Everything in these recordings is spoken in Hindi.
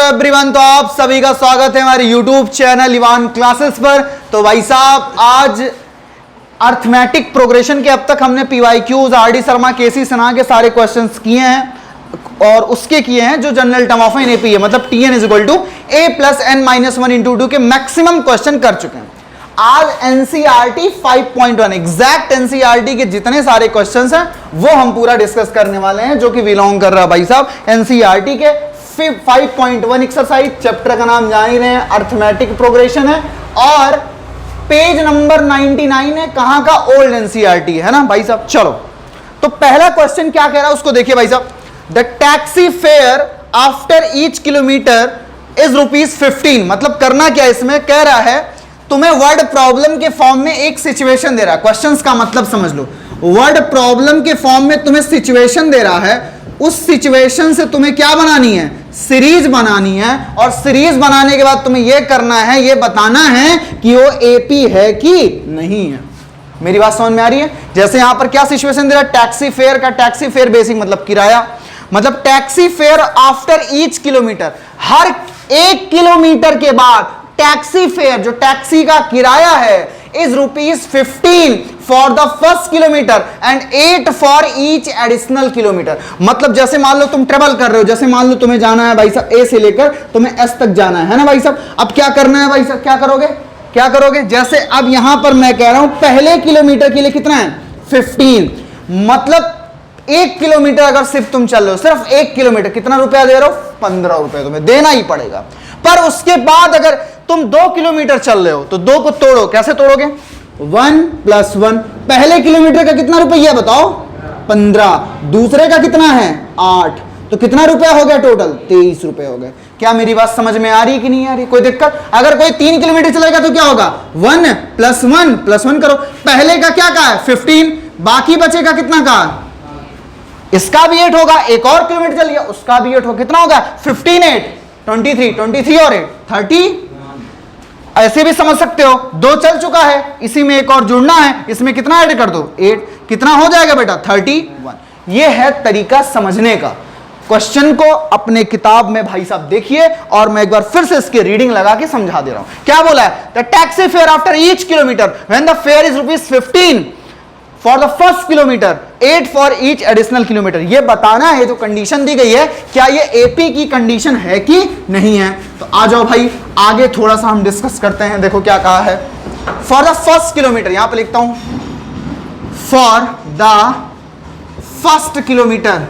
एवरीवन, तो आप सभी का स्वागत है हमारे यूट्यूब चैनल इवान क्लासेस पर। तो भाई साहब, आज अर्थमेटिक प्रोग्रेशन के अब तक हमने पीवाईक्यूज, आरडी शर्मा, केसी सिन्हा के सारे क्वेश्चंस किए हैं और उसके किए हैं जो general term of an AP है, मतलब T N is equal to A plus N minus 1 into 2 के मैक्सिमम क्वेश्चन कर चुके हैं। आज एनसीईआरटी 5.1 एग्जैक्ट एनसीईआरटी के जितने सारे क्वेश्चंस हैं वो हम पूरा डिस्कस करने वाले हैं, जो कि बिलोंग कर रहा है भाई साहब एनसीईआरटी के 5.1 एक्सरसाइज। चैप्टर का नाम जान ही रहे हैं, अर्थमेटिक प्रोग्रेशन है और पेज नंबर 99 है। कहां का? ओल्ड एनसीईआरटी है ना भाई साहब। चलो, तो पहला क्वेश्चन क्या कह रहा है उसको देखिए भाई साहब। The taxi fare after each kilometre is ₹15। मतलब करना क्या इसमें कह रहा है, तुम्हें वर्ड प्रॉब्लम के फॉर्म में एक सिचुएशन दे रहा है। क्वेश्चंस का मतलब समझ लो, वर्ड प्रॉब्लम के फॉर्म में तुम्हें सिचुएशन दे रहा है। उस सिचुएशन से तुम्हें क्या बनानी है? सीरीज बनानी है। और सीरीज बनाने के बाद तुम्हें यह करना है, यह बताना है कि वो एपी है कि नहीं है। मेरी बात समझ में आ रही है? जैसे यहां पर क्या सिचुएशन दे रहा है, टैक्सी फेयर का। टैक्सी फेयर बेसिक मतलब किराया, मतलब taxi fare after each kilometre, हर 1 किलोमीटर के बाद टैक्सी फेयर, जो टैक्सी का किराया है, is ₹15 for the first kilometre and 8 for each additional kilometre. मतलब जैसे मान लो तुम ट्रेवल कर रहे हो, जैसे मान लो तुम्हें जाना है भाई साहब ए से लेकर तुम्हें एस तक जाना है ना भाई साहब। अब क्या करना है भाई साहब, क्या करोगे? जैसे अब यहां पर मैं कह रहा हूं पहले किलोमीटर के लिए कितना है? 15। मतलब 1 किलोमीटर अगर सिर्फ तुम चल रहे हो, सिर्फ 1 किलोमीटर, कितना रुपया दे रहे हो? 15 रुपए तुम्हें देना ही पड़ेगा। पर उसके बाद अगर तुम 2 किलोमीटर चल रहे हो तो 2 को तोड़ो, कैसे तोड़ोगे? 1 + 1। पहले किलोमीटर का कितना रुपया बताओ? 15। दूसरे का कितना है? 8। तो कितना रुपया हो गया टोटल? 23 रुपए हो गए। क्या मेरी बात समझ में आ रही है कि नहीं आ रही? कोई दिक्कत? अगर कोई 3 किलोमीटर चलेगा तो क्या होगा? 1 + 1 + 1 करो। पहले का क्या कहा है? 15। बाकी बचेगा कितना का? इसका भी 8 होगा। एक और किलोमीटर चल गया, उसका भी 8 होगा। कितना होगा? 15 8 23, 23 और 8 30। ऐसे भी समझ सकते हो, 2 चल चुका है, इसी में एक और जुड़ना है, इसमें कितना ऐड कर दो? 8। कितना हो जाएगा बेटा? 31। ये है तरीका समझने का। क्वेश्चन को अपने किताब में भाई साहब देखिए और मैं एक बार फिर से इसकी रीडिंग लगा के समझा दे रहा हूं। क्या बोला है? The taxi fare after each kilometre when the fair is ₹15 for the first kilometre, 8 for each additional kilometre. ये बताना है, जो कंडीशन दी गई है, क्या ये एपी की कंडीशन है कि नहीं है। तो आ जाओ भाई आगे थोड़ा सा हम डिस्कस करते हैं। देखो क्या कहा है, फॉर द फर्स्ट किलोमीटर, यहां पर लिखता हूं for the first kilometre.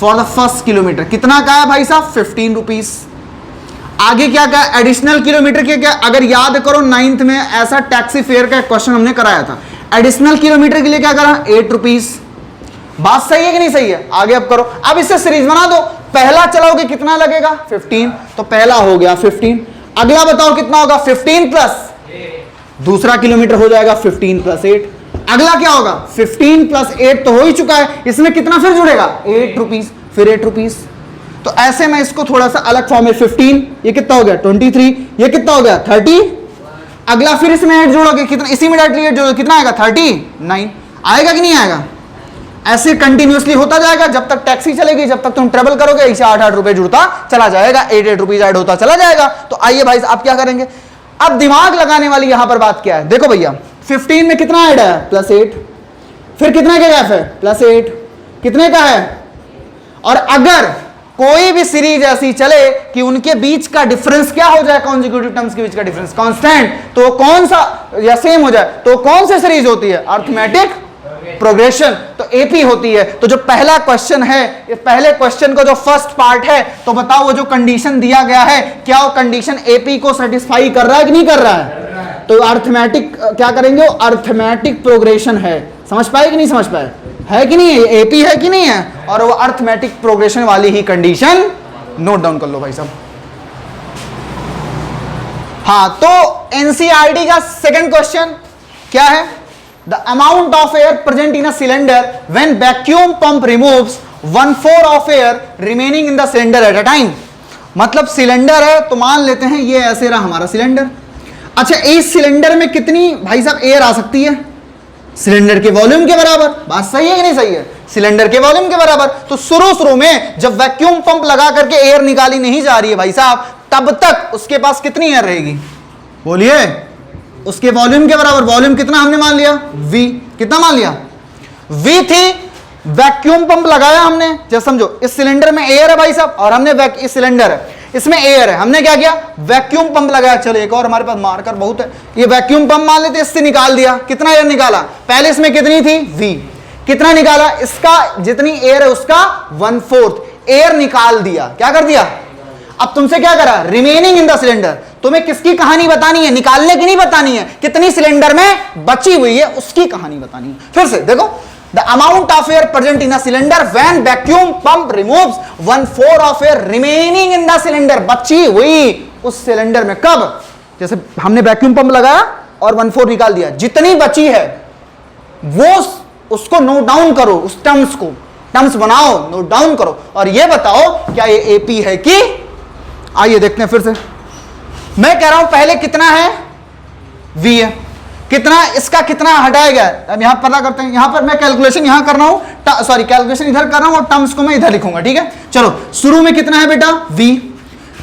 For the first kilometre कितना का है भाई साहब? ₹15। आगे क्या कहा? एडिशनल किलोमीटर के क्या? अगर याद करो 9th में ऐसा टैक्सी फेयर का क्वेश्चन हमने कराया था। एडिशनल किलोमीटर के लिए क्या करा? ₹8। बात सही है कि नहीं सही है? आगे अब करो, अब इससे सीरीज बना दो। पहला चलाओगे कितना लगेगा? 15। तो पहला हो गया 15। अगला बताओ कितना होगा? 15 + दूसरा किलोमीटर हो जाएगा 15 + 8। अगला क्या होगा? 15 + 8 तो हो ही चुका है, इसमें कितना फिर जुड़ेगा? ₹8, फिर ₹8। तो ऐसे में इसको थोड़ा सा अलग फॉर्म में 15, ये कितना हो गया? 23, ये कितना हो गया? 30। अगला फिर इसमें 8 जोड़ोगे, कितना? इसी में डायरेक्टली 8 जोड़ोगे, कितना आएगा? 39। आएगा कि नहीं आएगा? ऐसे कंटिन्यूअसली होता जाएगा जब तक टैक्सी चलेगी, जब तक तुम ट्रेवल करोगे, इसे 8-8 रुपए जुड़ता चला जाएगा, 8-8 रुपीज ऐड होता चला जाएगा। तो आइए भाई आप क्या करेंगे, अब दिमाग लगाने वाली यहां पर बात क्या है। देखो भैया 15 में कितना ऐड है? +8। फिर कितने का गैप है? +8। कितने का है? और अगर कोई भी सीरीज ऐसी चले कि उनके बीच का डिफरेंस क्या हो जाए, कॉन्जिक्यूटिव टर्म्स के बीच का डिफरेंस कांस्टेंट, तो कौन सा या सेम हो जाए, तो कौन सी सीरीज होती है? Arithmetic progression. तो एपी होती है। तो जो पहला क्वेश्चन है, ये पहले क्वेश्चन का जो फर्स्ट पार्ट है, तो बताओ वो जो कंडीशन दिया गया है, क्या वो कंडीशन एपी को सेटिस्फाई कर रहा है कि नहीं कर रहा है? तो अर्थमेटिक क्या करेंगे? वो अर्थमेटिक प्रोग्रेशन है। समझ पाए कि नहीं समझ पाए? है कि नहीं है? एपी है कि नहीं है? और वो अर्थमेटिक प्रोग्रेशन वाली ही कंडीशन नोट डाउन कर लो भाई साहब। हाँ, तो एनसीईआरटी का सेकंड क्वेश्चन क्या है? The amount of air present in a cylinder when vacuum pump removes 1/4 of air remaining in the cylinder at a time. मतलब सिलेंडर है, तो मान लेते हैं ये ऐसे रहा हमारा सिलेंडर। अच्छा, इस सिलेंडर में कितनी भाई साहब एयर आ सकती है? सिलेंडर के वॉल्यूम के बराबर। बात सही है कि नहीं सही है? सिलेंडर के वॉल्यूम के बराबर। तो शुरू में जब वैक्यूम पंप लगा करके एयर निकाली नहीं जा रही है भाई साहब, तब तक उसके पास कितनी एयर रहेगी, बोलिए, उसके वॉल्यूम के बराबर। वॉल्यूम कितना हमने मान लिया, V। कितना मान लिया, V थी। वैक्यूम पंप लगाया हमने, जैसे समझो इस सिलेंडर में एयर है भाई साहब, और हमने इस सिलेंडर है, इसमें एयर है, हमने क्या किया, वैक्यूम पंप लगाया। चलो एक और हमारे पास मार्कर बहुत है, ये वैक्यूम पंप मान लेते, इससे निकाल दिया। कितना एयर निकाला, पहले इसमें कितनी थी, V। कितना निकाला, इसका जितनी एयर है उसका 1/4 एयर निकाल दिया। क्या कर दिया, अब तुमसे क्या करा, रिमेनिंग इन द सिलेंडर। तुम्हें किसकी कहानी बतानी है, निकालने की नहीं बतानी है, कितनी सिलेंडर में बची हुई है उसकी कहानी बतानी है। फिर से देखो, the amount of air present in a cylinder when vacuum pump removes 1/4 of air remaining in the cylinder. बची हुई उस सिलेंडर में, कब, जैसे हमने वैक्यूम पंप लगाया और 1/4 निकाल दिया, जितनी बची है वो उसको नोट डाउन करो, उस टर्म्स को, टर्म्स बनाओ, नोट डाउन करो, और ये बताओ क्या ये एपी है कि, आइए देखते हैं फिर से। मैं कह रहा हूं पहले कितना है, V है, कितना, इसका कितना हटाया गया। अब यहां पता करते हैं, यहां पर मैं कैलकुलेशन यहां कर रहा हूं, सॉरी कैलकुलेशन इधर कर रहा हूं और टर्म्स को मैं इधर लिखूंगा, ठीक है। चलो शुरू में कितना है बेटा, V।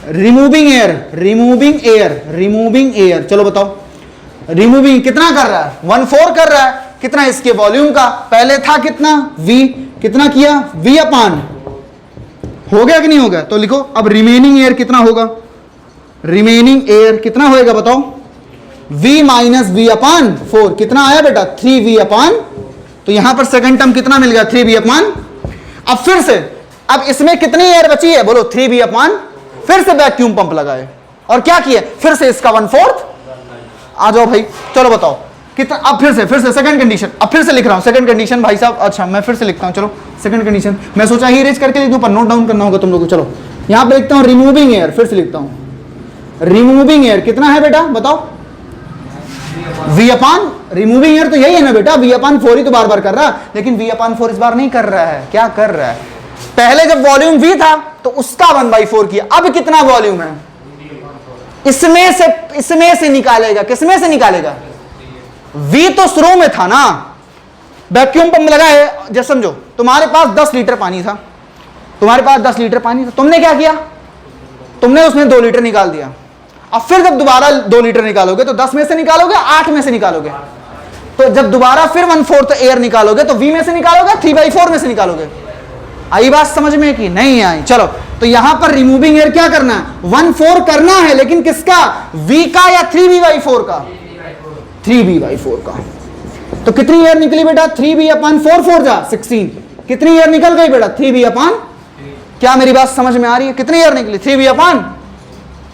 Removing air, removing air, removing air, चलो बताओ, रिमूविंग कितना कर रहा है, 1/4 कर रहा है। कितना, इसके वॉल्यूम का, पहले था कितना, V। कितना किया, V अपान, हो गया कि नहीं हो गया, तो लिखो। अब रिमेनिंग एयर कितना होगा, रिमेनिंग एयर कितना होएगा बताओ, V माइनस V अपान 4। कितना आया बेटा, 3V अपान, तो यहां पर सेकंड टर्म कितना मिल गया, 3V अपान। अब फिर से, अब इसमें कितनी एयर बची है, बोलो, 3V अपान। फिर से वैक्यूम पंप लगाए और क्या किया, फिर से इसका 1/4। आ जाओ भाई, चलो बताओ कितना। अब फिर से सेकंड कंडीशन, अब फिर से लिख रहा हूं सेकंड कंडीशन भाई साहब। अच्छा मैं फिर से लिखता हूं, चलो सेकंड कंडीशन, मैं सोचा ही रेज करके लिख दूं, पर नोट डाउन करना होगा तुम लोगों को। चलो यहां पे लिखता हूं रिमूविंग एयर, फिर से लिखता हूं रिमूविंग एयर कितना है बेटा बताओ, V अपान, रिमूविंग एयर तो यही है ना बेटा, V अपान 4 ही तो बार बार कर रहा है, लेकिन V अपान 4 इस बार नहीं कर रहा है। क्या कर रहा है, पहले जब वॉल्यूम V था तो उसका 1/4 किया, अब कितना वॉल्यूम है, इसमें से निकालेगा। किसमें से निकालेगा, V तो शुरू में था ना, वैक्यूम पंप लगा है, जैसे समझो तुम्हारे पास 10 लीटर पानी था, तुम्हारे पास 10 लीटर पानी था, तुमने क्या किया, तुमने उसमें 2 लीटर निकाल दिया। अब फिर जब दोबारा 2 लीटर निकालोगे तो 10 में से निकालोगे, 8 में से निकालोगे, तो जब दोबारा फिर 1/4 एयर निकालोगे तो V में से निकालोगे, 3/4 में से निकालोगे। आई बात समझ में कि नहीं आई, चलो तो यहां पर रिमूविंग एयर क्या करना है, 1/4 करना है, लेकिन किसका, V का या 3V/4 का, 3V/4 का। तो कितनी एयर निकली बेटा, 3V अपान 4 4 जा 16। कितनी एयर निकल गई बेटा, 3V अपान, क्या मेरी बात समझ में आ रही है, कितनी एयर निकली, 3V अपान,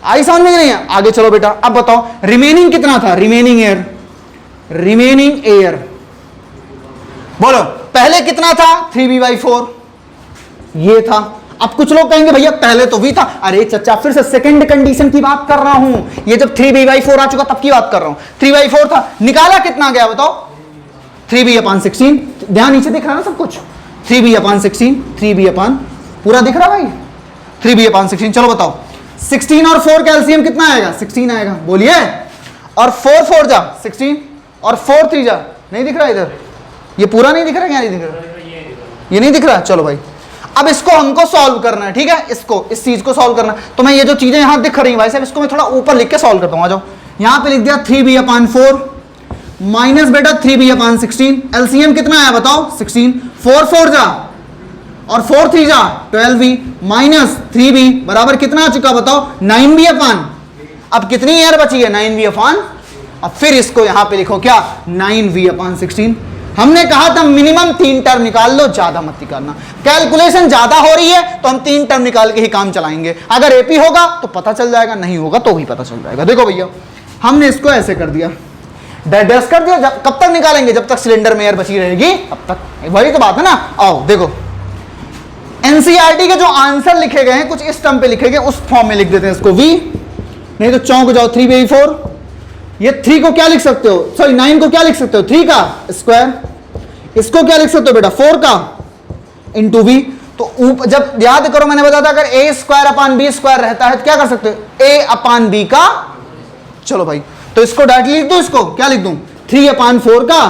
आई समझ में नहीं है। आगे चलो बेटा, अब बताओ रिमेनिंग कितना था, रिमेनिंग एयर, रिमेनिंग एयर बोलो, पहले कितना था, 3V/4 ये था। अब कुछ लोग कहेंगे भैया पहले तो V था, अरे चचा फिर से सेकंड कंडीशन की बात कर रहा हूं, ये जब 3V/4 आ चुका तब की बात कर रहा हूं। 3/4 था, निकाला कितना गया बताओ, 3V/16। ध्यान नीचे दिख रहा ना सब कुछ, 3V/16, 3V पूरा दिख रहा भाई, 3V/16। चलो बताओ 16 और 4 कैल्सियम कितना आएगा, 16 आएगा, बोलिए। और 4 4 जा 16 और 4 3 जा, नहीं दिख रहा इधर, ये पूरा नहीं दिख रहा, क्या नहीं दिख रहा, ये नहीं दिख रहा। चलो भाई अब इसको हमको सॉल्व करना है, ठीक है, इसको, इस चीज को सॉल्व करना है। तो मैं ये जो चीजें यहां दिख रही भाई साहब, इसको मैं थोड़ा ऊपर लिख के सॉल्व करता हूं। आ जाओ, यहां पे लिख दिया 3V/4 माइनस बेटा 3V/16। एलसीएम कितना आया बताओ, 16, 4 4 जा और 4 3 जा 12V माइनस 3V बराबर कितना आ चुका बताओ, 9V/। अब कितनी एयर बची है, 9V/। अब फिर इसको यहां पे लिखो क्या, 9V/16। हमने कहा था मिनिमम 3 टर्म निकाल लो, ज्यादा मत निकालना। कैलकुलेशन ज्यादा हो रही है तो हम 3 टर्म निकाल के ही काम चलाएंगे। अगर एपी होगा तो पता चल जाएगा, नहीं होगा तो भी पता चल जाएगा। देखो भैया हमने इसको ऐसे कर दिया, डैश कर दिया। कब तक निकालेंगे, जब तक सिलेंडर में एयर बची रहेगी अब तक, वही तो बात है ना। आओ देखो, एनसीईआरटी के जो आंसर लिखे गए हैं कुछ इस टर्म पे लिखे गए, उस फॉर्म में लिख देते हैं इसको V, नहीं तो चौंक जाओ 3/4। ये 3 को क्या लिख सकते हो, सॉरी 9 को क्या लिख सकते हो, 3 का स्क्वायर। इसको क्या लिख सकते हो बेटा, 4 का इंटू V। तो जब याद करो मैंने बताया था अगर A²/B² रहता है तो क्या कर सकते हो, A/B का। चलो भाई तो इसको डायरेक्टली लिख दो, इसको क्या लिख दूं, 3/4 का,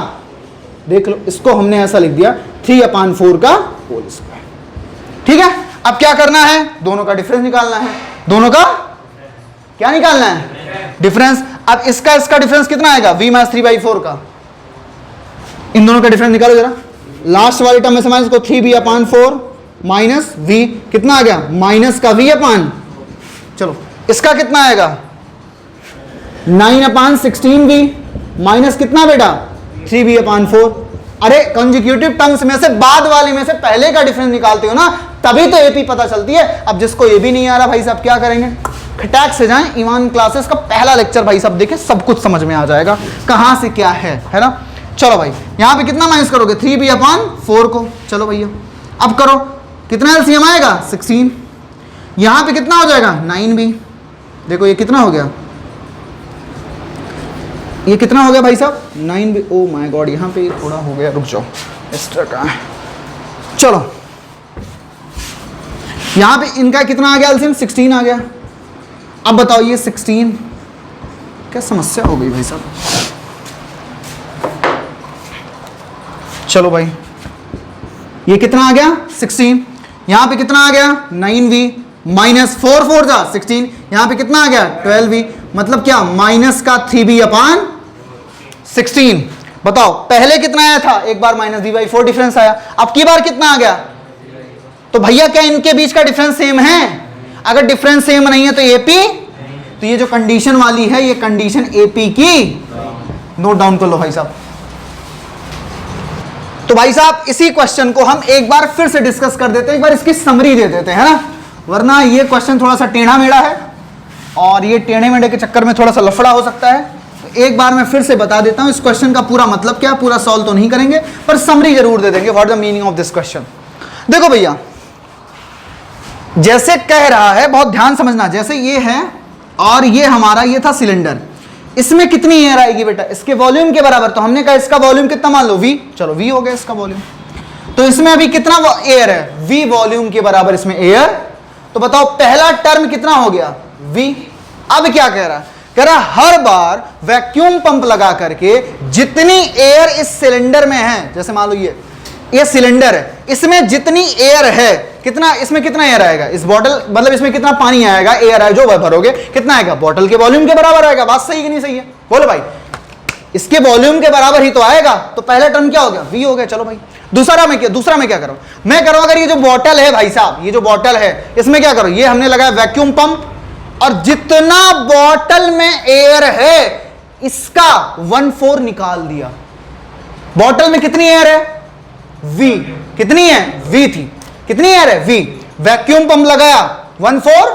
देख लो इसको हमने ऐसा लिख दिया 3/4 का होल स्क्वायर। ठीक है, अब क्या करना है, दोनों का डिफरेंस निकालना है। दोनों का क्या निकालना है, डिफरेंस। अब इसका डिफरेंस कितना आएगा, v माइनस 3/4 का। इन दोनों का डिफरेंस निकालो जरा। लास्ट वाली टर्म में से इसको 3b/4 माइनस v, कितना आ गया, माइनस का v/, चलो इसका कितना आएगा 9/16v माइनस कितना बेटा 3b/4। अरे कंजिक्यूटिव टर्म्स में से बाद वाले में से पहले का डिफरेंस निकालते हो ना, तभी तो एपी पता चलती है। अब जिसको ये भी नहीं आ रहा भाई साहब क्या करेंगे, खटाक से जाएं इवान क्लासेस का पहला लेक्चर भाई साहब देखें, सब कुछ समझ में आ जाएगा कहां से क्या है ना। चलो भाई यहां पे कितना माइनस करोगे 3b/4 को, चलो भैया अब करो, कितना एलसीएम आएगा 16, यहां पे कितना हो जाएगा 9b, देखो ये कितना हो गया, ये कितना हो गया भाई साहब 9b। ओ माय गॉड यहां पे थोड़ा हो गया, रुक जाओ एक्स्ट्रा कहां है। चलो यहां पे इनका कितना आ गया एलसीएम 16 आ गया। अब बताओ ये 16 क्या समस्या हो गई भाई साहब। चलो भाई ये कितना आ गया 16, यहां पे कितना आ गया 9v माइनस 4 4 जा 16, यहां पे कितना आ गया 12v, मतलब क्या माइनस का 3b/16। बताओ पहले कितना आया था, एक बार माइनस v/4 डिफरेंस आया, अब की बार कितना आ गया, तो भैया क्या इनके बीच का डिफरेंस सेम है, अगर डिफरेंस सेम नहीं है तो एपी, तो ये जो कंडीशन वाली है ये कंडीशन एपी की, नोट डाउन कर लो भाई साहब। तो भाई साहब इसी क्वेश्चन को हम एक बार फिर से डिस्कस कर देते हैं, एक बार इसकी समरी दे देते हैं ना, वरना ये क्वेश्चन थोड़ा सा टेढ़ा मेढ़ा है और ये टेढ़े मेढ़े के चक्कर में थोड़ा सा लफड़ा हो सकता है। तो एक बार मैं फिर से बता देता हूं इस क्वेश्चन का पूरा मतलब क्या, पूरा सॉल्व तो नहीं करेंगे पर समरी जरूर दे देंगे, what the meaning of this question. देखो भैया जैसे कह रहा है, बहुत ध्यान समझना, जैसे ये है और ये हमारा ये था सिलेंडर, इसमें कितनी एयर आएगी बेटा, इसके वॉल्यूम के बराबर, तो हमने कहा इसका वॉल्यूम कितना मान लो v, चलो v हो गया इसका वॉल्यूम, तो इसमें अभी कितना एयर है v वॉल्यूम के बराबर इसमें एयर, तो बताओ पहला टर्म कितना हो गया v। अब क्या कह रहा है, कह रहा हर बार वैक्यूम पंप लगा करके जितनी एयर इस सिलेंडर में है, जैसे मान लो ये सिलेंडर है, इसमें जितनी एयर है, कितना इसमें कितना एयर आएगा, इस बॉटल मतलब इसमें कितना पानी आएगा, एयर है जो भरोगे कितना आएगा, बॉटल के वॉल्यूम के बराबर आएगा। बात सही कि नहीं सही है, बोलो भाई, इसके वॉल्यूम के बराबर ही तो आएगा, तो पहला टर्म क्या हो गया v हो गया। चलो भाई दूसरा मैं क्या करूं, मैं करूं अगर ये जो बॉटल है भाई साहब, ये जो बॉटल है इसमें क्या करो, ये हमने लगाया वैक्यूम पंप और जितना बॉटल में एयर है इसका 1/4 निकाल दिया। बॉटल में कितनी एयर है v, कितनी है v थी, कितनी एयर है v, वैक्यूम पंप लगाया 1/4,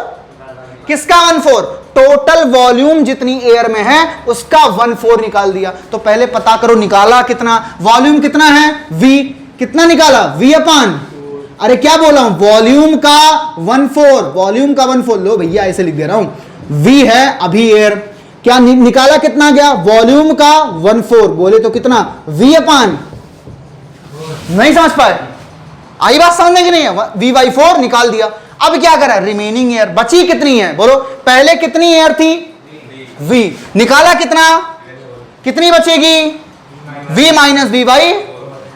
किसका 1/4, टोटल वॉल्यूम जितनी एयर में है उसका 1/4 निकाल दिया। तो पहले पता करो निकाला कितना, वॉल्यूम कितना है v, कितना निकाला v/, अरे क्या बोला हूं, वॉल्यूम का 1/4, वॉल्यूम का 1/4, लो भैया ऐसे लिख दे रहा हूं, v है अभी एयर, क्या निकाला कितना गया, वॉल्यूम का 1/4, बोले तो कितना v/, नहीं समझ पाए, आई बात समझने की नहीं है, v/4 निकाल दिया। अब क्या करा, रिमेनिंग एयर बची कितनी है, बोलो पहले कितनी एयर थी v, निकाला कितना, कितनी बचेगी v माइनस v भाई,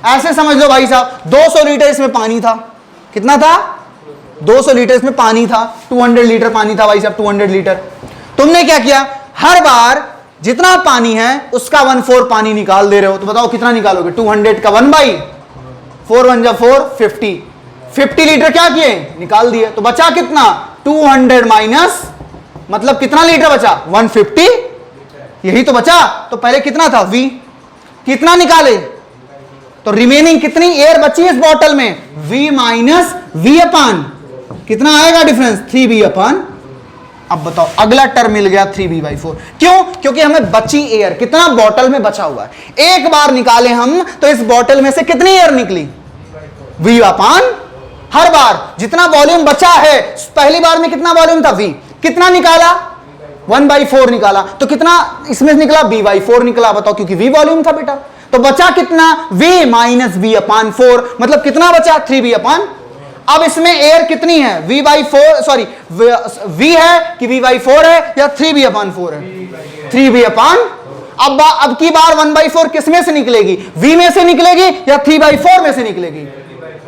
ऐसे समझ लो भाई साहब 200 लीटर इसमें पानी था, कितना था 200 लीटर इसमें पानी था, 200 लीटर पानी था भाई साहब, 200 लीटर। तुमने क्या किया, हर बार जितना पानी है उसका 1/4 पानी निकाल दे रहे हो, तो बताओ कितना निकालोगे, 200 का 1/4 1 जा 4 50 लीटर क्या किए निकाल दिए, तो बचा कितना 200 माइनस, मतलब कितना लीटर बचा 150, यही तो बचा। तो पहले कितना था v, कितना निकाले, तो रिमेनिंग कितनी एयर बची इस बॉटल में v माइनस v/, कितना आएगा डिफरेंस 3b/। अब बताओ अगला टर्म मिल गया 3b/4, क्यों, क्योंकि हमें बची एयर, कितना बॉटल में बचा हुआ है, एक बार निकाले हम तो इस बॉटल में से कितनी एयर निकली v/, हर बार जितना वॉल्यूम बचा है, पहली बार में कितना वॉल्यूम था v, कितना निकाला 1/4 निकाला, तो कितना इसमें निकला b/4 निकला, बताओ क्योंकि v वॉल्यूम था बेटा, तो बचा कितना v माइनस v/4, मतलब कितना बचा 3b/। अब इसमें एयर कितनी है v/4, सॉरी v है कि v/4 है या 3b/4 है, 3b/। अब की बार 1/4 किस में से निकलेगी? V में से निकलेगी या 3/4 में से निकलेगी?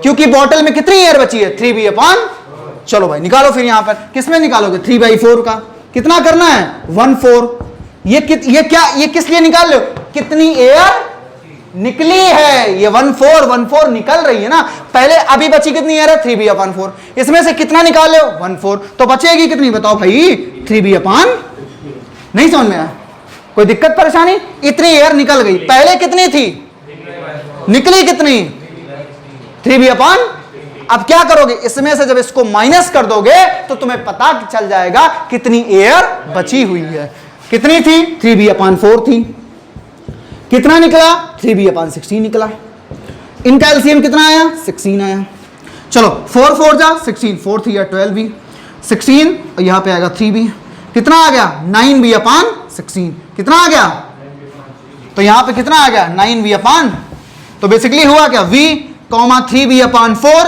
क्योंकि बॉटल में कितनी एयर बची है? 3V/। चलो भाई निकालो फिर यहां पर किस में निकालोगे? 3/4 का कितना करना है? 1/4। ये किस लिए निकाल लो? कितनी एयर निकली है? ये 1/4 निकल रही है ना। पहले अभी बची कितनी एयर है? 3V/4। इसमें से कितना निकाल लो? 1/4। तो बचेगी कितनी बताओ भाई? 3V/। नहीं समझ में आया? कोई दिक्कत परेशानी? इतनी एयर निकल गई। पहले कितनी थी? निकली कितनी? 3V/। अब क्या करोगे? इसमें से जब इसको माइनस कर दोगे तो तुम्हें पता चल जाएगा कितनी एयर बची हुई है। कितनी थी? 3V/4 थी। कितना निकला? 3V/16 निकला। इनका एलसीएम कितना आया? 16 आया। चलो 4 4 जा 16, 4 3 12V, 16 और यहां पे आएगा 3V। कितना आ गया? 9V/16। कितना आ गया? तो यहां पे कितना आ गया? 9V/। तो बेसिकली हुआ क्या? V, 3V/4,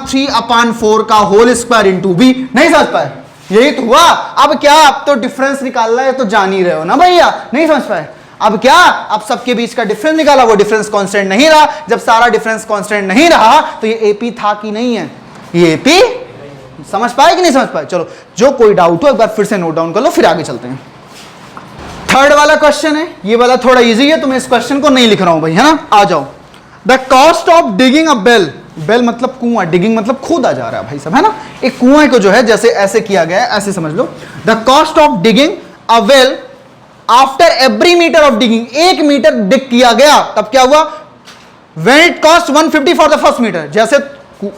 3/4 का होल स्क्वायर इंटू V। नहीं समझ पाए? यही तो हुआ। अब क्या? अब तो डिफरेंस निकालना है तो जान ही रहे हो ना भैया। नहीं समझ पाए? अब क्या? अब सबके बीच का डिफरेंस निकाला, वो डिफरेंस कांस्टेंट नहीं रहा। जब सारा डिफरेंस कांस्टेंट नहीं रहा तो ये एपी था कि नहीं है? ये एपी समझ पाए कि नहीं समझ पाए? चलो जो कोई डाउट हो एक बार फिर से नोट डाउन कर लो, फिर आगे चलते हैं। थर्ड वाला क्वेश्चन है, ये वाला थोड़ा इजी है तो मैं इस क्वेश्चन को नहीं लिख रहा हूं भाई, है ना। आ जाओ। The cost of digging a well, well मतलब कुआं, डिगिंग मतलब खोदा जा रहा है भाई सब, है ना। एक कुएं को जो है जैसे ऐसे किया गया है, ऐसे समझ लो। The cost of digging a well after every metre of digging, 1 metre dig किया गया तब क्या हुआ? When it cost 150 for the first metre. जैसे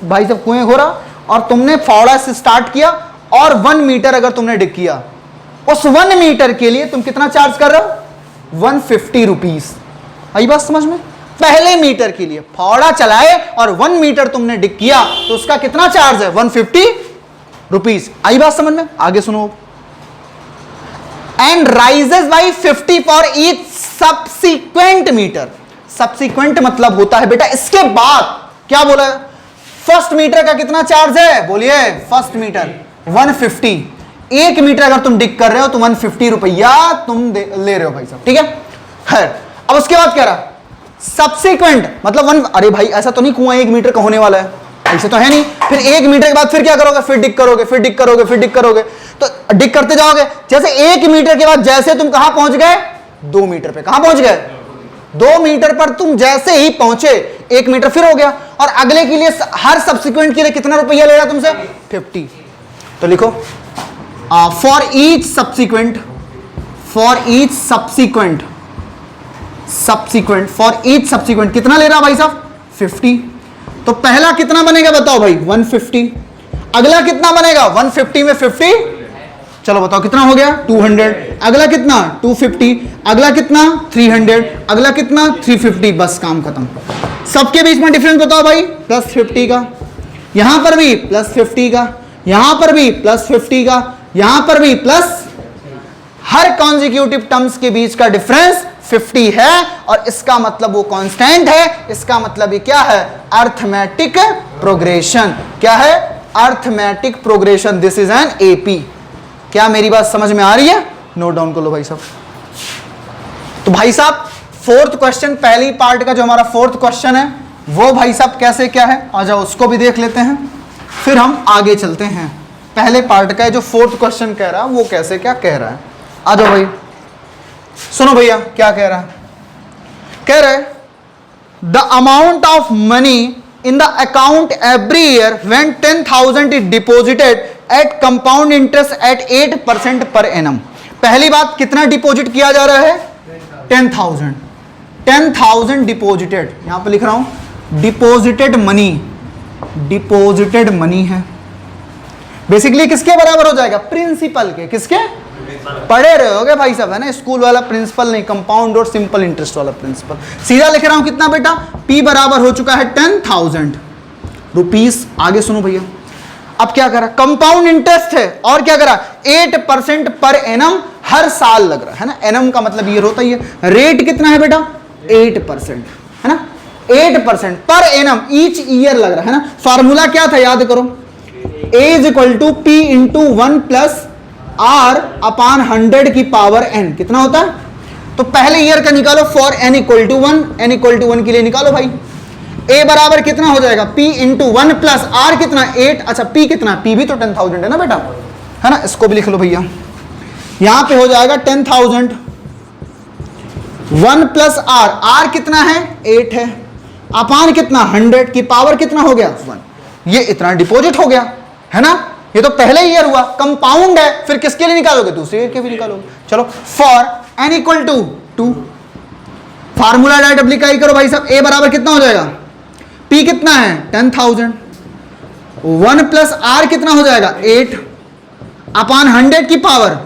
भाई सब कुएं हो रहा और तुमने फावड़ा से स्टार्ट किया और 1 मीटर अगर तुमने डिग किया, उस 1 मीटर के लिए तुम कितना चार्ज कर रहे हो? 150 रुपीज। आई बात समझ में? पहले मीटर के लिए फावड़ा चलाए और 1 मीटर तुमने डिग किया तो उसका कितना चार्ज है? 150 रुपीज। आई बात समझ में? आगे सुनो। And rises by 50 for each subsequent meter. Subsequent मतलब होता है बेटा इसके बाद। क्या बोला? फर्स्ट मीटर का कितना चार्ज है? बोलिए। First metre 150। 1 मीटर अगर तुम डिग कर रहे हो तो 150 रुपया तुम ले रहे हो भाई साहब, ठीक है। खैर अब उसके बाद क्या रहा? सबसीक्वेंट मतलब अरे भाई ऐसा तो नहीं कुआं 1 मीटर का होने वाला है, ऐसे तो है नहीं। फिर 1 मीटर के बाद फिर क्या करोगे? फिर डिग करोगे, फिर डिग करोगे, फिर डिग करोगे, तो डिग करते जाओगे। जैसे 1 मीटर के बाद जैसे तुम कहां पहुंच गए? 2 मीटर पे। कहां पहुंच गए? 2 मीटर पर तुम जैसे ही पहुंचे 1 मीटर फिर हो गया। और अगले के लिए हर सबसीक्वेंट के लिए कितना रुपया ले रहा तुमसे? 50। तो लिखो for each subsequent, for each subsequent, subsequent for each subsequent कितना ले रहा भाई साहब? 50। तो पहला कितना बनेगा बताओ भाई? 150। अगला कितना बनेगा? 150 में 50, चलो बताओ कितना हो गया? 200। अगला कितना? 250। अगला कितना? 300। अगला कितना? 350। बस काम खत्म। सबके बीच में डिफरेंस बताओ भाई? +50 का। यहां पर भी +50 का, यहां पर भी +50 का, यहां पर भी प्लस। हर कॉन्जिक्यूटिव टर्म्स के बीच का डिफरेंस 50 है और इसका मतलब वो कांस्टेंट है। इसका मतलब ये क्या है? Arithmetic progression. क्या है? Arithmetic progression. This is an AP. क्या मेरी बात समझ में आ रही है? नोट डाउन कर लो भाई साहब। तो भाई साहब फोर्थ क्वेश्चन, पहली पार्ट का जो हमारा फोर्थ क्वेश्चन है वो भाई साहब कैसे क्या है, आ जाओ उसको भी देख लेते हैं, फिर हम आगे चलते हैं। पहले पार्ट का जो फोर्थ क्वेश्चन कह रहा है वो कैसे क्या कह रहा है, आ जाओ भाई। सुनो भैया क्या कह रहा है। कह रहे the amount of money in the account every year when 10,000 is deposited at compound interest at 8% per annum. पहली बात कितना डिपॉजिट किया जा रहा है? 10,000। 10,000 डिपॉजिटेड, यहां पे लिख रहा हूं डिपॉजिटेड मनी, डिपॉजिटेड मनी है। बेसिकली किसके बराबर हो जाएगा? प्रिंसिपल के। किसके? पढ़े रहे होगे भाई साहब, है ना, स्कूल वाला प्रिंसिपल नहीं, कंपाउंड और सिंपल इंटरेस्ट वाला प्रिंसिपल। सीधा लिख रहा हूं कितना बेटा? P बराबर हो चुका है 10,000 रुपीस। आगे सुनो भैया, अब क्या करा? कंपाउंड इंटरेस्ट है और क्या करा? 8% पर एनम, हर साल लग रहा है ना। एनम का मतलब ये होता ही है। रेट कितना है बेटा? 8%, है ना। 8% पर एनम, ईच ईयर लग रहा है ना। फॉर्मूला क्या था याद करो? A is equal to P into 1 plus R upon 100 की पावर n। कितना होता है? तो पहले ईयर का निकालो for n equal to 1, n equal to 1 के लिए निकालो भाई। a बराबर कितना हो जाएगा, p इंटू 1 प्लस r कितना 8, अच्छा p कितना, p भी तो 10,000 है ना बेटा, है ना, इसको भी लिख लो भैया। यहां पे हो जाएगा 10,000, 1 प्लस r, r कितना है 8 है, अपान कितना 100 की पावर कितना हो गया 1, ये इतना डिपॉजिट हो गया, है ना। ये तो पहले ईयर हुआ, कंपाउंड है, फिर किसके लिए निकालोगे, दूसरे ईयर के भी निकालोगे। चलो for n equal to 2, formula direct apply करो भाई साहब। a बराबर कितना हो जाएगा, p कितना है 10,000, 1 प्लस r कितना हो जाएगा 8 अपान 100 की पावर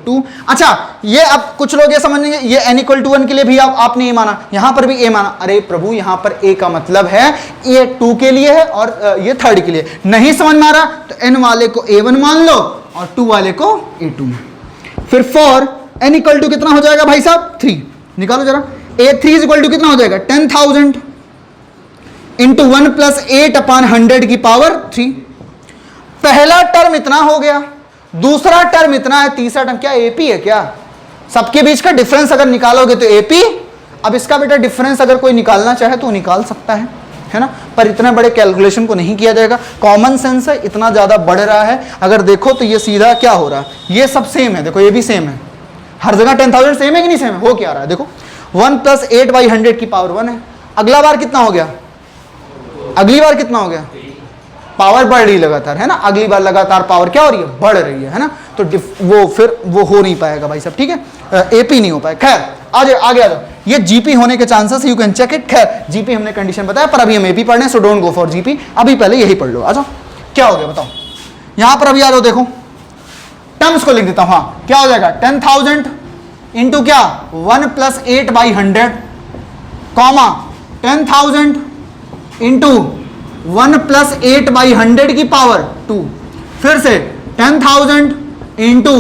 2। अच्छा ये अब कुछ लोग ये समझेंगे ये n इक्वल टू 1 के लिए भी आपने ये माना, यहां पर भी a माना। अरे प्रभु यहां पर a का मतलब है ये 2 के लिए है और ये 3rd के लिए। नहीं समझ में आ रहा तो n वाले को a1 मान लो और 2 वाले को a2। फिर फॉर n इक्वल टू कितना हो जाएगा भाई साहब 3, निकालो जरा। a3 इज इक्वल टू कितना हो जाएगा 10,000 इंटू 1 प्लस 8 अपान 100 की पावर 3। पहला टर्म इतना हो गया, दूसरा टर्म इतना है, तीसरा टर्म क्या एपी है क्या, सबके बीच का डिफरेंस अगर निकालोगे तो एपी। अब इसका बेटा डिफरेंस अगर कोई निकालना चाहे तो निकाल सकता है ना, पर इतने बड़े कैलकुलेशन को नहीं किया जाएगा। कॉमन सेंस है, इतना ज्यादा बढ़ रहा है। अगर देखो तो ये सीधा क्या हो रहा है, ये सब सेम है, देखो ये भी सेम है, हर जगह 10,000 सेम है कि नहीं सेम है, हो क्या रहा है देखो 1 प्लस 8 बाई 100 की पावर 1 है। अगला बार कितना हो गया, अगली बार कितना हो गया, पावर बढ़ रही लगातार, है ना, अगली बार लगातार पावर क्या हो रही है, बढ़ रही है ना। तो वो फिर वो हो नहीं पाएगा भाई साहब, ठीक है, एपी नहीं हो पाएगा। खैर आगे आगे आ जाओ, ये जीपी होने के chances you can check it. खैर जीपी हमने कंडीशन बताया, पर अभी हम एपी पढ़ रहे हैं, so don't go for GP, अभी पहले यही पढ़ लो। अच्छा क्या हो गया बताओ, यहां पर अभी आ जाओ, देखो टर्म्स को लिख देता हूं। हाँ क्या हो जाएगा 10,000 इंटू क्या 1 plus 8 by 100 comma 10,000 into 1 plus 8 by 100 की पावर 2। फिर से 10,000 इंटू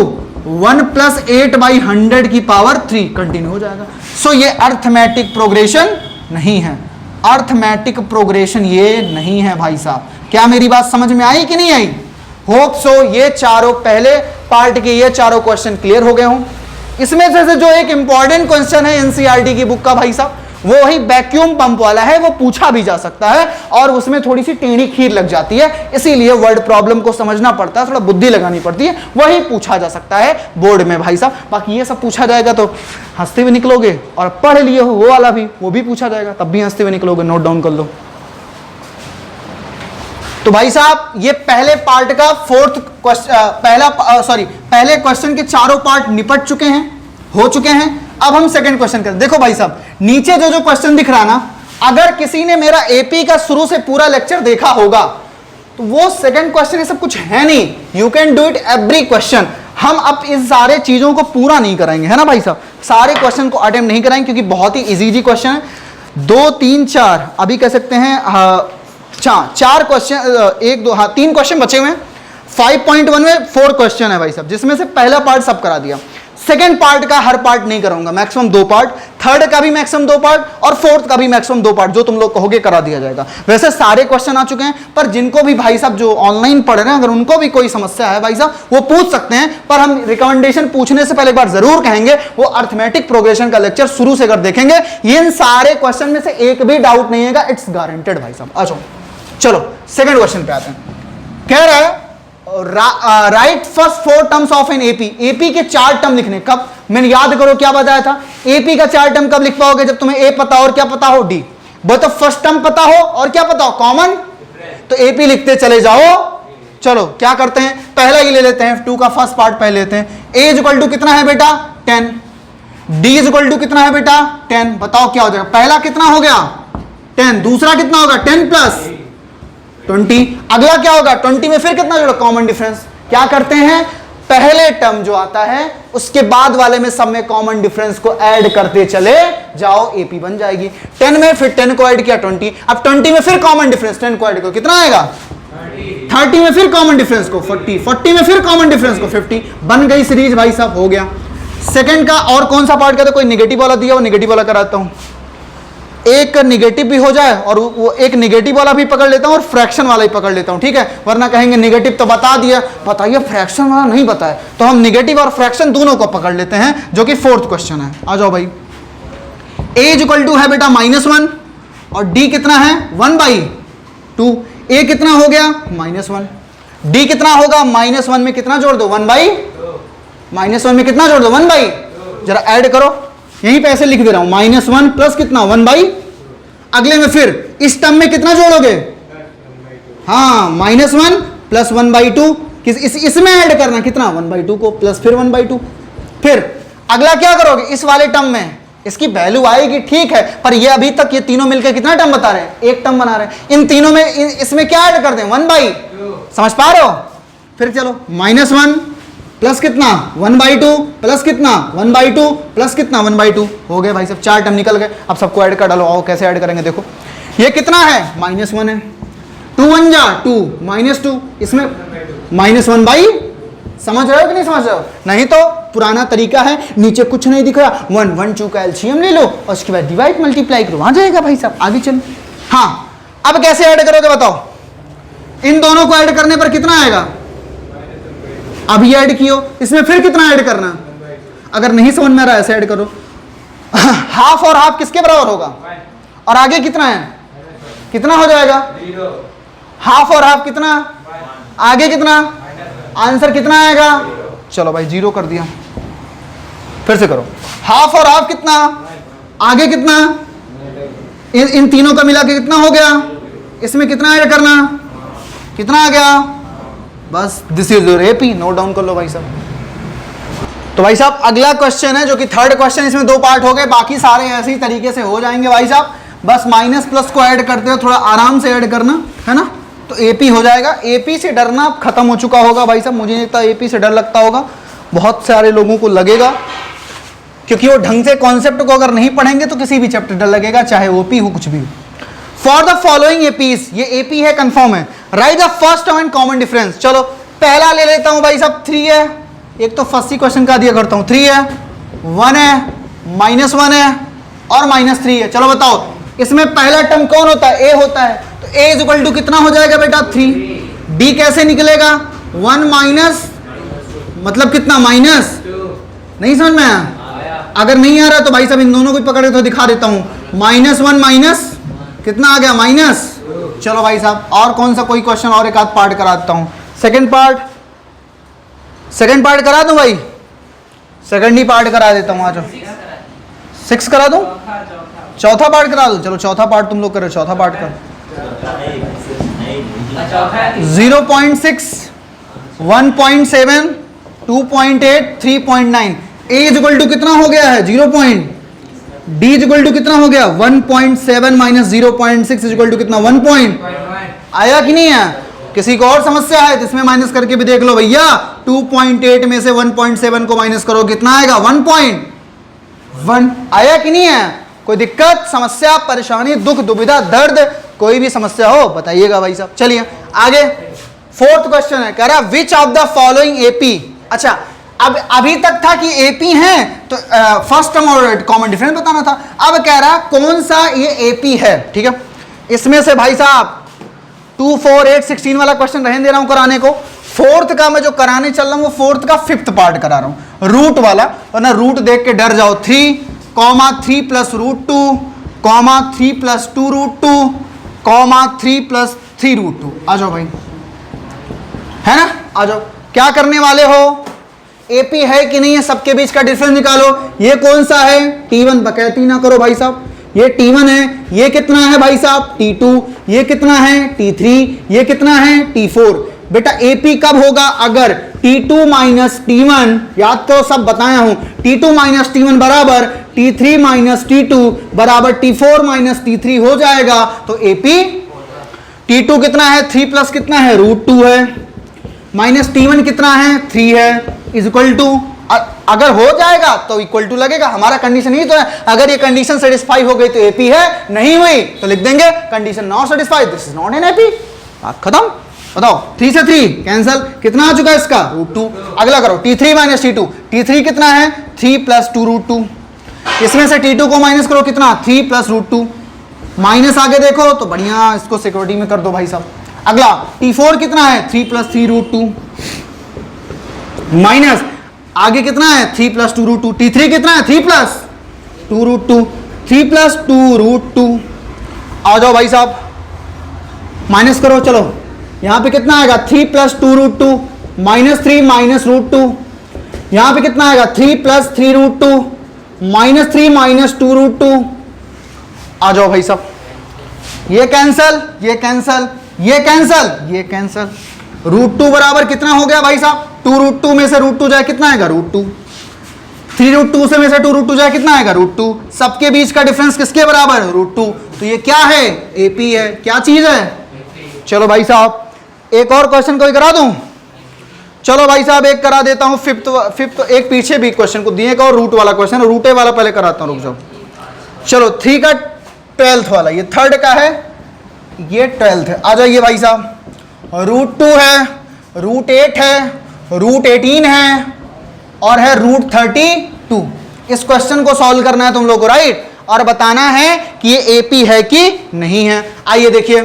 1 प्लस 8 बाई 100 की पावर 3 कंटिन्यू हो जाएगा। सो ये अर्थमेटिक प्रोग्रेशन नहीं है, अर्थमेटिक प्रोग्रेशन ये नहीं है भाई साहब। क्या मेरी बात समझ में आई कि नहीं आई? होप सो ये चारों पहले पार्ट के ये चारों क्वेश्चन क्लियर हो गए हों। इसमें से जो एक इंपॉर्टेंट क्वेश्चन है एनसीईआरटी की बुक का भाई साहब, वो वही वैक्यूम पंप वाला है, वो पूछा भी जा सकता है और उसमें थोड़ी सी टेढ़ी खीर लग जाती है, इसीलिए वर्ड प्रॉब्लम को समझना पड़ता है, थोड़ा बुद्धि लगानी पड़ती है, वही पूछा जा सकता है बोर्ड में भाई साहब। बाकी ये सब पूछा जाएगा तो हंसते हुए निकलोगे, और पढ़ लिए हो वो वाला भी, वो भी पूछा जाएगा तब भी हंसते हुए निकलोगे, नोट डाउन कर लो। तो भाई साहब ये पहले पार्ट का फोर्थ क्वेश्चन, पहले क्वेश्चन के चारों पार्ट निपट चुके हैं, हो चुके हैं। अब हम सेकंड क्वेश्चन करते हैं। देखो भाई साहब नीचे जो क्वेश्चन दिख रहा ना, अगर किसी ने मेरा एपी का शुरू से पूरा लेक्चर देखा होगा तो वो सेकंड क्वेश्चन ये सब कुछ है नहीं, you can do it every question. हम अब इस सारे चीजों को पूरा नहीं कराएंगे, है ना भाई साहब, सारे क्वेश्चन को अटेम्प्ट नहीं कराएंगे क्योंकि बहुत ही इजी क्वेश्चन है। 2 3 4 अभी कह सकते हैं, चार क्वेश्चन, 1 2 हाँ 3 क्वेश्चन बचे हुए हैं। 5.1 में 4 क्वेश्चन है भाई साहब, जिसमें से पहला पार्ट सब करा दिया। सेकंड पार्ट का हर पार्ट नहीं कराऊंगा, मैक्सिमम 2 पार्ट, थर्ड का भी मैक्सिमम 2 पार्ट और फोर्थ का भी मैक्सिमम 2 पार्ट, जो तुम लोग कहोगे करा दिया जाएगा। वैसे सारे क्वेश्चन आ चुके हैं, पर जिनको भी भाई साहब जो ऑनलाइन पढ़ रहे हैं, अगर उनको भी कोई समस्या है भाई साहब वो पूछ सकते हैं, पर हम रिकमेंडेशन पूछने से पहले एक बार जरूर कहेंगे वो अर्थमेटिक प्रोग्रेशन का लेक्चर शुरू से अगर देखेंगे, इन सारे क्वेश्चन में से एक भी डाउट नहीं है, इट्स गारंटेड भाई साहब। अच्छा चलो सेकंड क्वेश्चन पे आते हैं। कह रहा है right first 4 terms of an AP. AP के 4 टर्म लिखने, कब मैंने याद करो क्या बताया था, एपी का 4 टर्म कब लिख पाओगे, जब तुम्हें ए पता हो और क्या पता हो डी, तो फर्स्ट टर्म पता हो और क्या पता हो कॉमन, तो एपी लिखते चले जाओ। चलो क्या करते हैं, पहला ही ले लेते हैं, 2 का फर्स्ट पार्ट पहले लेते हैं। ए इज इक्वल टू कितना है बेटा 10, डी इज इक्वल टू कितना है बेटा 10, बताओ क्या हो जाएगा, पहला कितना हो गया 10, दूसरा कितना होगा 10 प्लस 20, अगला क्या होगा 20 में फिर कितना जोड़ो कॉमन डिफरेंस। क्या करते हैं, पहले टर्म जो आता है उसके बाद वाले में सब में कॉमन डिफरेंस को ऐड करते चले जाओ, एपी बन जाएगी। 10 में फिर 10 को ऐड किया 20, अब 20 में फिर कॉमन डिफरेंस 10 को ऐड करो कितना आएगा 30 में फिर कॉमन डिफरेंस को 40 में फिर कॉमन डिफरेंस को 50, बन गई सीरीज भाई साहब, हो गया। सेकंड का और कौन सा पार्ट कहते, कोई नेगेटिव वाला दिया हो, नेगेटिव वाला कराता हूं। एक निगेटिव भी हो जाए और वो एक निगेटिव वाला भी पकड़ लेता हूं और फ्रैक्शन वाला ही पकड़ लेता हूं, ठीक है, वरना कहेंगे निगेटिव तो बता दिया, बताइए फ्रैक्शन वाला नहीं बताया, तो हम निगेटिव और फ्रैक्शन दोनों को पकड़ लेते हैं, जो कि फोर्थ क्वेश्चन है। आ जाओ भाई, a इक्वल टू है बेटा -1 और d कितना है 1/2, a कितना हो गया -1, d कितना होगा -1 में कितना जोड़ दो 1/2, -1 में कितना जोड़ दो 1/2, जरा ऐड करो, यहीं पे ऐसे लिख दे रहा हूं -1 प्लस कितना 1/2, अगले में फिर इस टर्म में कितना जोड़ोगे, हाँ -1 प्लस 1/2, इसमें ऐड करना कितना 1/2 को प्लस फिर 1/2, फिर अगला क्या करोगे इस वाले टर्म में इसकी वैल्यू आएगी, ठीक है, पर ये अभी तक ये तीनों मिलकर कितना टर्म बता रहे हैं, एक टर्म बना रहे हैं, इन तीनों में इसमें क्या ऐड कर दें 1/2, समझ पा रहे हो, फिर चलो -1 प्लस कितना 1/2 प्लस कितना 1/2 प्लस कितना 1/2, हो गए भाई सब 4 टर्म निकल गए। अब सबको ऐड कर डालो, आओ कैसे ऐड करेंगे, देखो ये कितना है -1 है, 2 1 जा 2 -2, इसमें -1/, समझ रहे हो कि नहीं समझ रहे हो, नहीं तो पुराना तरीका है, नीचे कुछ नहीं दिख रहा 1 1 2 का एलसीएम ले लो और उसके बाद डिवाइड मल्टीप्लाई करो, आ जाएगा भाई साहब, आगे चलो। हाँ अब कैसे ऐड करोगे बताओ, इन दोनों को ऐड करने पर कितना आएगा, अभी ऐड कियो, इसमें फिर कितना ऐड करना, अगर नहीं समझ में आ रहा है ऐसे ऐड करो, हाफ और हाफ किसके बराबर होगा, और आगे कितना है, कितना हो जाएगा, हाफ और हाफ कितना, आगे कितना, आंसर कितना आएगा, चलो भाई 0 कर दिया, फिर से करो, हाफ और हाफ कितना, आगे कितना, इन तीनों का मिला के कितना हो गया, इसमें कितना ऐड करना, कितना आ गया, बस this is your AP, note down कर लो भाई साहब। तो भाई साहब अगला क्वेश्चन है जो कि थर्ड क्वेश्चन, इसमें 2 पार्ट हो गए, बाकी सारे ऐसे ही तरीके से हो जाएंगे भाई साहब, बस माइनस प्लस को ऐड करते हो, थोड़ा आराम से ऐड करना है ना, तो एपी हो जाएगा। एपी से डरना खत्म हो चुका होगा भाई साहब, मुझे नहीं लगता एपी से डर लगता होगा, बहुत सारे लोगों को लगेगा, क्योंकि वो ढंग से कॉन्सेप्ट को अगर नहीं पढ़ेंगे तो किसी भी चैप्टर डर लगेगा, चाहे ओपी हो कुछ भी। फॉर द फॉलोइंग एपीज, ये एपी है कंफर्म है, right the first term and common difference. चलो पहला ले लेता हूं भाई साहब 3 है, एक तो फर्स्ट ही क्वेश्चन का दिया करता हूं, 3 है 1 है -1 है और -3 है। चलो बताओ इसमें पहला टर्म कौन होता है, ए होता है, तो ए इज इक्वल टू कितना हो जाएगा बेटा 3, डी कैसे निकलेगा 1 माइनस मतलब कितना माइनस, नहीं समझ में आया, अगर नहीं आ रहा तो भाई साहब इन दोनों को पकड़े तो दिखा देता हूं, -1 माइनस कितना आ गया माइनस। चलो भाई साहब और कौन सा कोई क्वेश्चन और एक आध पार्ट करा देता हूं, सेकंड पार्ट करा दूं भाई, सेकंड ही पार्ट करा देता हूं, आ जाओ 6 करा दूं, चौथा पार्ट करा दूं, चलो चौथा पार्ट तुम लोग करो, चौथा पार्ट कर 0.6 1.7 2.8 3.9, ए इज इक्वल टू कितना हो गया है 0 point, D is equal to कितना हो गया 1.7 माइनस 0.6 इज इक्वल टू कितना 1 पॉइंट, आया कि नहीं है। किसी को और समस्या है तो इसमें माइनस करके भी देख लो भैया, 2.8 में से 1.7 को माइनस करो कितना आएगा 1.1, आया कि नहीं है। कोई दिक्कत समस्या परेशानी दुख दुविधा दर्द कोई भी समस्या हो बताइएगा भाई साहब। चलिए आगे फोर्थ क्वेश्चन है, कह रहा which of the following AP, अच्छा अब अभी तक था कि एपी है तो फर्स्ट टर्म और कॉमन डिफरेंस बताना था, अब कह रहा कौन सा ये एपी है, ठीक है। इसमें से भाई साहब 2 4 8 16 वाला क्वेश्चन रहने दे रहा हूं कराने को, फोर्थ का मैं जो कराने चल रहा हूं वो फोर्थ का 5th पार्ट करा रहा हूं, रूट वाला, वरना रूट देख के डर जाओ, 3 प्लस √2 3 प्लस 2 √2 3 प्लस 3 √2, आ जाओ भाई, है ना, आ जाओ। क्या करने वाले हो, एपी है कि नहीं है सबके बीच का डिफरेंस निकालो। ये कौन सा है T1, बकैती ना करो भाई साहब, ये T1 है, ये कितना है भाई साहब T2, ये कितना है T3, ये कितना है T4। बेटा एपी कब होगा, अगर T2 माइनस T1, याद करो सब बताया हूं, T2 माइनस T1 बराबर T3 माइनस T2 बराबर T4 माइनस T3 हो जाएगा, तो एपी T2 कितना है 3 प्लस कितना है √2 है, माइनस T1 कितना है 3 है, इज इक्वल टू, अगर हो जाएगा तो इक्वल टू लगेगा, हमारा कंडीशन ही तो है, अगर ये कंडीशन सेटिस्फाई हो गई तो एपी है, नहीं हुई तो लिख देंगे condition not satisfied, this is not an AP, बात खत्म। बताओ 3 से 3 कैंसिल, कितना आ चुका है इसका √2, अगला करो T3 माइनस T2, T3 कितना है 3 प्लस 2 √2, इसमें से T2 को माइनस करो कितना 3 प्लस √2, माइनस आगे देखो तो बढ़िया, इसको सिक्योरिटी में कर दो भाई साहब। अगला T4 कितना है 3 + 3√2 माइनस आगे कितना है 3 + 2√2। T3 कितना है 3 + 2√2 3 + 2√2। आ जाओ भाई साहब माइनस करो, चलो यहां पे कितना आएगा 3 + 2√2 -3 -√2। यहां पे कितना आएगा 3 + 3√2 -3 -2√2। आ जाओ भाई साहब, ये कैंसल, ये कैंसल, ये कैंसल, ये कैंसल। √2 बराबर कितना हो गया भाई साहब 2√2 में से √2 जाए कितना आएगा √2। 3√2 से में से 2√2 जाए कितना आएगा √2। सबके बीच का डिफरेंस किसके बराबर है √2। तो ये क्या है AP है। क्या चीज है। चलो भाई साहब एक और क्वेश्चन कोई करा दूं। चलो भाई साहब एक करा देता हूं फिफ्थ एक पीछे भी क्वेश्चन को दिए का और रूट वाला क्वेश्चन, रूटे वाला पहले कराता हूं, रुक जाओ। चलो 3 का 12th वाला, ये 3rd का है, ये 12th है। आ जाइए भाई साहब, √2 है, √8 है, √18 है और है √32। इस क्वेश्चन को सॉल्व करना है तुम लोग को, राइट, और बताना है कि ये AP है कि नहीं है। आइए देखिए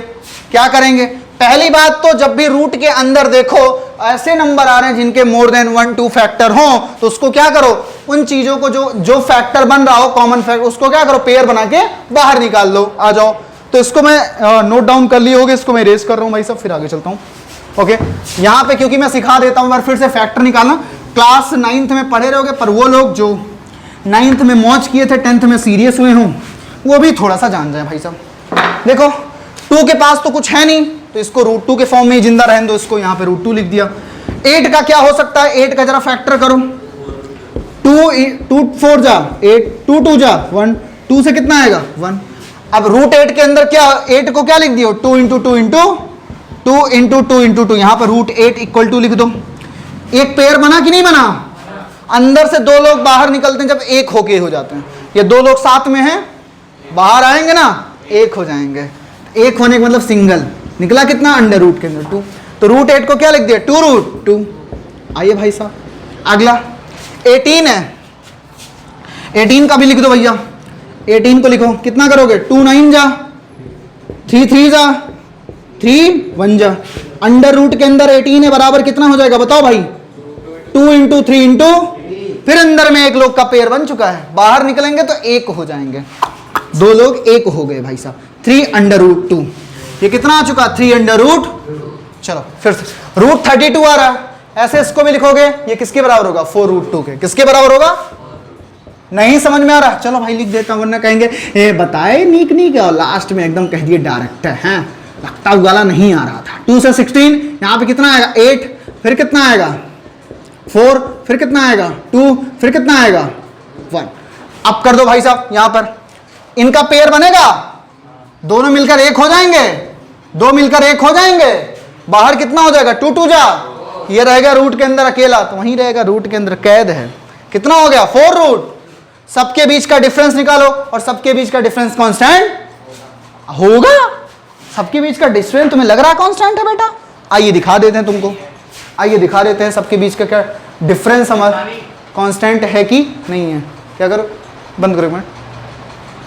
क्या करेंगे। पहली बात तो जब भी रूट के अंदर देखो ऐसे नंबर आ रहे हैं जिनके मोर देन 1 2 फैक्टर हो, तो उसको क्या करो, उन चीजों को जो फैक्टर बन रहा हो कॉमन फैक्टर, उसको क्या करो पेयर बना के बाहर निकाल लो। आ जाओ, तो इसको मैं नोट डाउन कर लिए होगे, इसको मैं इरेज कर रहा हूं भाई साहब, फिर आगे चलता हूं। ओके, यहां पे क्योंकि मैं सिखा देता हूं, बार फिर से फैक्टर निकालना क्लास 9th में पढ़े रहोगे, पर वो लोग जो 9th में मौज किए थे 10th में सीरियस हुए हों वो भी थोड़ा सा जान जाए भाई साहब। देखो 2 के पास तो कुछ है नहीं, तो इसको √2 के फॉर्म में ही जिंदा रहने दो, इसको यहाँ पे √2 लिख दिया। 8 का क्या हो सकता है, 8 का जरा फैक्टर करो, 2 4 जा 8, 2 2 जा 1, 2 से कितना आएगा 1। अब √8 के अंदर क्या, 8 को क्या लिख दियो 2 × 2 × 2 × 2 × 2, यहाँ पर √8 = 2 लिख दो। एक पेयर बना कि नहीं बना, अंदर से 2 लोग बाहर निकलते हैं जब एक होके हो जाते हैं, ये 2 लोग साथ में हैं, बाहर आएंगे ना एक हो जाएंगे, एक होने का मतलब सिंगल निकला कितना √√ के अंदर 2, तो √8 को क्या लिख दिया 2√2। आइए भाई साहब अगला 18 है, 18 का भी लिख दो भैया, 18 को लिखो, कितना करोगे 2 9 जा 3 3 जा 3 1 जा, √√ के अंदर 18 है, बराबर कितना हो जाएगा बताओ भाई 2 × 3 × फिर अंदर में एक लोग का पेयर बन चुका है, बाहर निकलेंगे तो एक हो जाएंगे, 2 लोग एक हो गए भाई साहब, 3 √2। ये कितना आ चुका 3 √। चलो फिर से √32 आ रहा है, ऐसे इसको भी लिखोगे, ये किसके बराबर होगा 4√2 के, किसके बराबर होगा, नहीं समझ में आ रहा, चलो भाई लिख देता हूं, वरना कहेंगे ए बताए नीक नीक और लास्ट में एकदम कह दिए डायरेक्ट है, लगता वाला नहीं आ रहा था। 2 से 16 यहाँ पे कितना आएगा 8, फिर कितना आएगा 4, फिर कितना आएगा 2, फिर कितना आएगा 1। अब कर दो भाई साहब, यहां पर इनका पेयर बनेगा, दोनों मिलकर एक हो जाएंगे, 2 मिलकर एक हो जाएंगे, बाहर कितना हो जाएगा 2 2 जा, ये रहेगा रूट के अंदर अकेला, तो वहीं रहेगा रूट के अंदर कैद है, कितना हो गया 4√। सबके बीच का डिफरेंस निकालो, और सबके बीच का डिफरेंस कांस्टेंट होगा, सबके बीच का डिफरेंस तुम्हें लग रहा है कांस्टेंट है बेटा, आइए दिखा देते हैं तुमको, आइए दिखा देते हैं सबके बीच का क्या डिफरेंस हमारा कांस्टेंट है कि नहीं है। क्या करो, बंद करो मिनट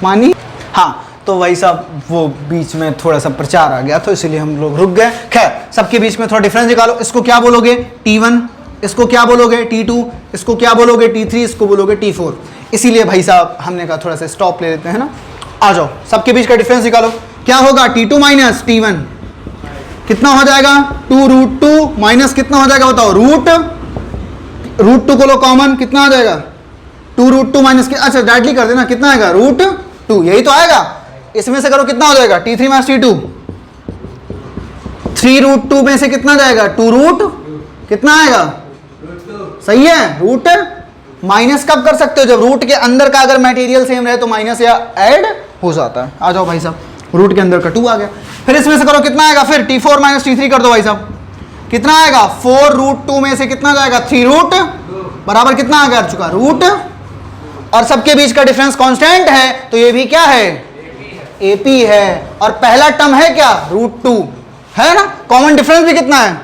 मानी, हाँ तो भाई साहब वो बीच में थोड़ा सा प्रचार आ गया तो इसलिए हम लोग रुक गए। खैर सबके बीच में थोड़ा डिफरेंस निकालो, इसको क्या बोलोगे T1, इसको क्या बोलोगे T2, इसको क्या बोलोगे T3, इसको बोलोगे T4। इसीलिए भाई साहब हमने कहा थोड़ा सा स्टॉप ले लेते हैं ना। आ जाओ सबके बीच का डिफरेंस निकालो, क्या होगा T2 - T1 कितना हो जाएगा 2√2 माइनस कितना हो जाएगा बताओ √2 को लो कॉमन, कितना आ जाएगा 2√2 माइनस, अच्छा डायरेक्टली कर देना, कितना आएगा √2, यही तो आएगा, इसमें से करो कितना हो जाएगा T3 - T2, 3√2 में से कितना जाएगा 2√, कितना आएगा सही है रूट। माइनस कब कर सकते हो, जब रूट के अंदर का अगर मटेरियल सेम रहे तो माइनस या ऐड हो जाता है। आ जाओ भाई साहब रूट के अंदर का 2 आ गया, फिर इसमें से करो कितना आएगा, फिर T4 - T3 कर दो भाई साहब, कितना आएगा 4√2 में से कितना जाएगा 3√, बराबर कितना आ गया चुका रूट, और सबके बीच का डिफरेंस कांस्टेंट है तो ये भी क्या है AP है, और पहला टर्म है क्या √2 है ना, कॉमन डिफरेंस भी कितना है,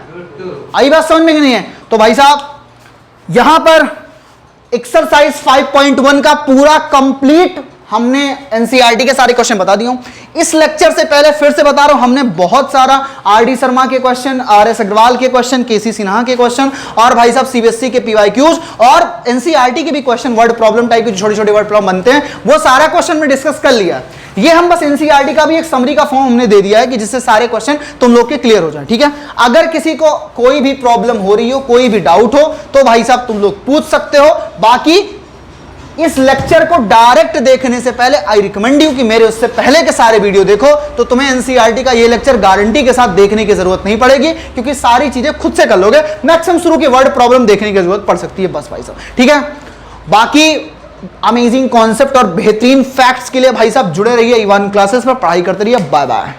आई बात समझ में कि नहीं है। तो भाई साहब यहां पर एक्सरसाइज 5.1 का पूरा कंप्लीट हमने एनसीईआरटी के सारे क्वेश्चन बता दिए हूं। इस लेक्चर से पहले फिर से बता रहा हूं, हमने बहुत सारा आरडी शर्मा के क्वेश्चन, आरएस अग्रवाल के क्वेश्चन, केसी सिन्हा के क्वेश्चन और भाई साहब सीबीएसई के पीवाईक्यूज और एनसीईआरटी के भी क्वेश्चन, वर्ड प्रॉब्लम टाइप के छोटे छोटे वर्ड प्रॉब्लम बनते हैं, वो सारा क्वेश्चन में डिस्कस कर लिया। ये हम बस एनसीईआरटी का भी एक समरी का फॉर्म हमने दे दिया है कि जिससे सारे क्वेश्चन तुम लोग के क्लियर हो जाए। ठीक है, अगर किसी को कोई भी प्रॉब्लम हो रही हो, कोई भी डाउट हो तो भाई साहब तुम लोग पूछ सकते हो। बाकी इस लेक्चर को डायरेक्ट देखने से पहले आई रिकमेंड यू कि मेरे उससे पहले के सारे वीडियो देखो, तो तुम्हें एनसीईआरटी का ये लेक्चर गारंटी के साथ देखने की जरूरत नहीं पड़ेगी, क्योंकि सारी चीजें खुद से कर लोगे। मैक्सिमम शुरू के वर्ड प्रॉब्लम देखने की जरूरत पड़ सकती है बस भाई साहब। ठीक है, बाकी अमेजिंग कॉन्सेप्ट और बेहतरीन फैक्ट्स के लिए भाई साहब जुड़े रहिए इवान क्लासेस पर, पढ़ाई करते रहिए। Bye bye.